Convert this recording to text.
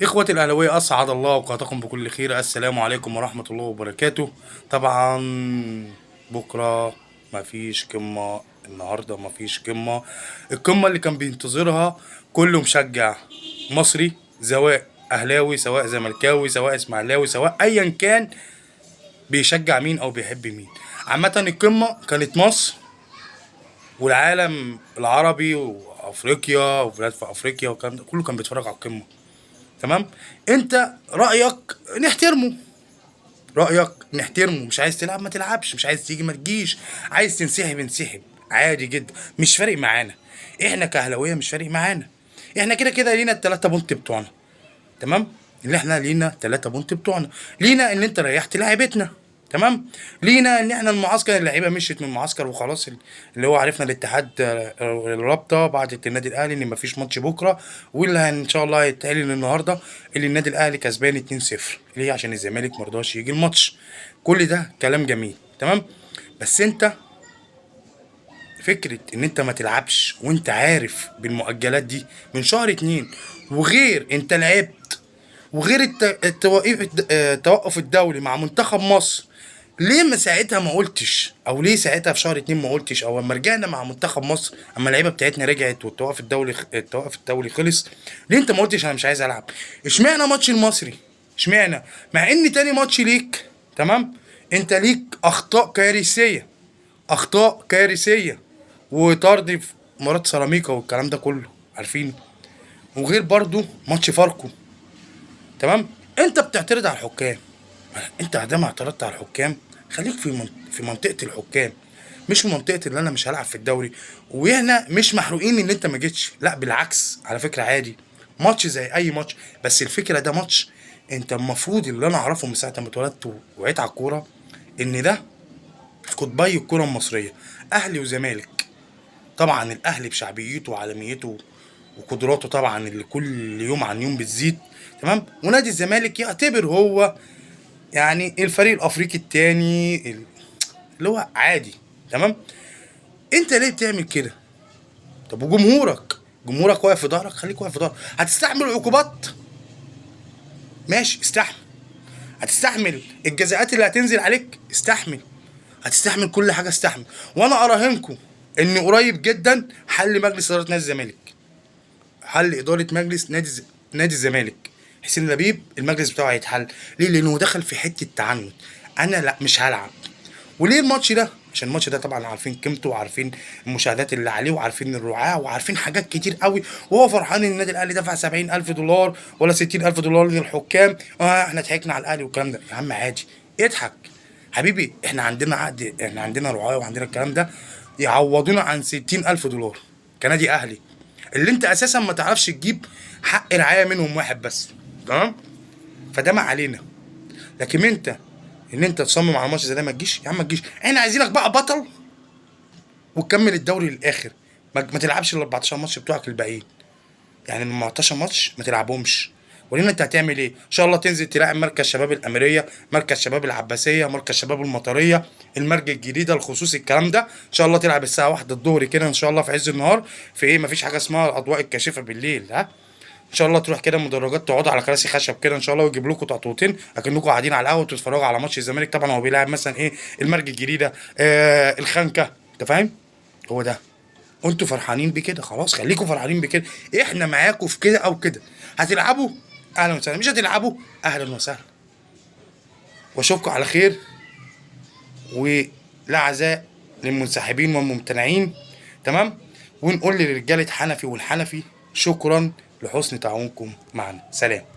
إخوتي الأهلاوية، أسعد الله أوقاتكم بكل خير. السلام عليكم ورحمة الله وبركاته. طبعا بكرة مفيش قمة، النهاردة مفيش قمة. القمة اللي كان بينتظرها كل مشجع مصري، سواء أهلاوي سواء زملكاوي سواء إسماعيلاوي سواء أيا كان بيشجع مين أو بيحب مين. عامة القمة كانت مصر والعالم العربي وأفريقيا وبلاد في أفريقيا، والكلام ده كله كان بيتفرج على القمة. تمام. انت رايك نحترمه، رايك نحترمه. مش عايز تلعب ما تلعبش، مش عايز تيجي ما تجيش، عايز تنسحب انسحب، عادي جدا، مش فارق معانا. احنا كاهلاويه مش فارق معانا، احنا كده كده لينا التلاتة بونت بتوعنا. تمام. اللي احنا لينا 3 بونت بتوعنا، لينا ان انت ريحت لاعيبتنا. تمام. لينا ان احنا المعسكر اللعيبه مشيت من المعسكر وخلاص، اللي هو عرفنا الاتحاد الرابطه بعتت للنادي الاهلي ان مفيش ماتش بكره، واللي ان شاء الله هيتعلن النهارده اللي النادي الاهلي كسبان 2-0. ليه؟ عشان الزمالك مرضاش يجي الماتش. كل ده كلام جميل. تمام. بس انت فكرة ان انت ما تلعبش وانت عارف بالمؤجلات دي من شهر 2، وغير انت لعبت، وغير التوقف الدولي مع منتخب مصر. ليه ما ساعتها ما قلتش؟ او ليه ساعتها في شهر 2 ما قلتش؟ او لما رجعنا مع منتخب مصر، اما اللعيبه بتاعتنا رجعت والتوقف الدولي خلص، ليه انت ما قلتش انا مش عايز العب؟ اشمعنى ماتش المصري؟ اشمعنى مع ان تاني ماتش ليك؟ تمام. انت ليك اخطاء كارثيه، اخطاء كارثيه، وطرد في مباراه سيراميكا والكلام ده كله عارفينه. وغير برضو ماتش فاركو. تمام. انت بتعترض على الحكام، انت عندما اعترضت على الحكام خليك في منطقه الحكام، مش في منطقه اللي انا مش هلعب في الدوري. وهنا مش محروقين ان انت ما جيتش، لا بالعكس، على فكره عادي، ماتش زي اي ماتش. بس الفكره ده ماتش انت المفروض، اللي انا اعرفه من ساعه ما اتولدت وعيت على الكوره، ان ده قطبي الكره المصريه، اهلي وزمالك. طبعا الاهلي بشعبيته وعالميته وقدراته طبعا اللي كل يوم عن يوم بتزيد. تمام. ونادي الزمالك يعتبر هو يعني الفريق الافريقي التاني اللي هو عادي. تمام. انت ليه بتعمل كده؟ طب جمهورك واقف في ظهرك، خليك واقف في ظهرك. هتستحمل عقوبات؟ ماشي استحمل. هتستحمل الجزاءات اللي هتنزل عليك؟ استحمل. هتستحمل كل حاجه، استحمل. وانا اراهنكم ان قريب جدا حل مجلس اداره نادي الزمالك، حل اداره مجلس نادي الزمالك حسين لبيب، المجلس بتاعه هيتحل. ليه؟ لانه دخل في حته تعنت. انا لا مش هلعب. وليه الماتش ده؟ عشان الماتش ده طبعا عارفين قيمته، وعارفين المشاهدات اللي عليه، وعارفين الرعاة، وعارفين حاجات كتير قوي. وهو فرحان ان النادي الاهلي دفع 70,000 دولار ولا 60,000 دولار للحكام. احنا ضحكنا على الاهلي والكلام ده. يا عم عادي، اضحك حبيبي. احنا عندنا عقد، احنا عندنا رعاة وعندنا الكلام ده، يعوضونا عن 60,000 دولار كنادي اهلي، اللي انت اساسا ما تعرفش تجيب حق رعاية منهم واحد بس. تمام. فده ما علينا. لكن انت ان انت تصمم على ماتش زي ده ما تجيش، يا عم ما تجيش. احنا عايزينك بقى بطل وتكمل الدوري للاخر. ما تلعبش ال 14 ماتش بتوعك الباقيين، يعني من 14 ماتش ما تلعبهمش. ولين انت هتعمل ايه؟ ان شاء الله تنزل تلاعب مركز شباب الاميريه، مركز شباب العباسيه، مركز شباب المطريه، المرج الجديده، الخصوصي، الكلام ده. ان شاء الله تلعب الساعه 1 الظهر كده ان شاء الله في عز النهار. في ايه؟ مفيش حاجه اسمها الاضواء الكاشفه بالليل. ها، ان شاء الله تروح كده مدرجات، تقعدوا على كراسي خشب كده ان شاء الله، ويجيب لكم تقطوطين اكنكم قاعدين على القهوه وتتفرجوا على ماتش الزمالك. طبعا هو بيلعب مثلا ايه؟ المرج الجديده، الخنكه. انت فاهم؟ هو ده. وانتوا فرحانين بكده، خلاص خليكم فرحانين بكده. احنا معاكم في كده او كده. هتلعبوا اهلا وسهلا، مش هتلعبوا اهلا وسهلا. واشوفكم على خير، ولا عزاء للمنسحبين والممتنعين. تمام. ونقول لرجاله حنفي والحنفي شكرا لحسن تعاونكم معنا. سلام.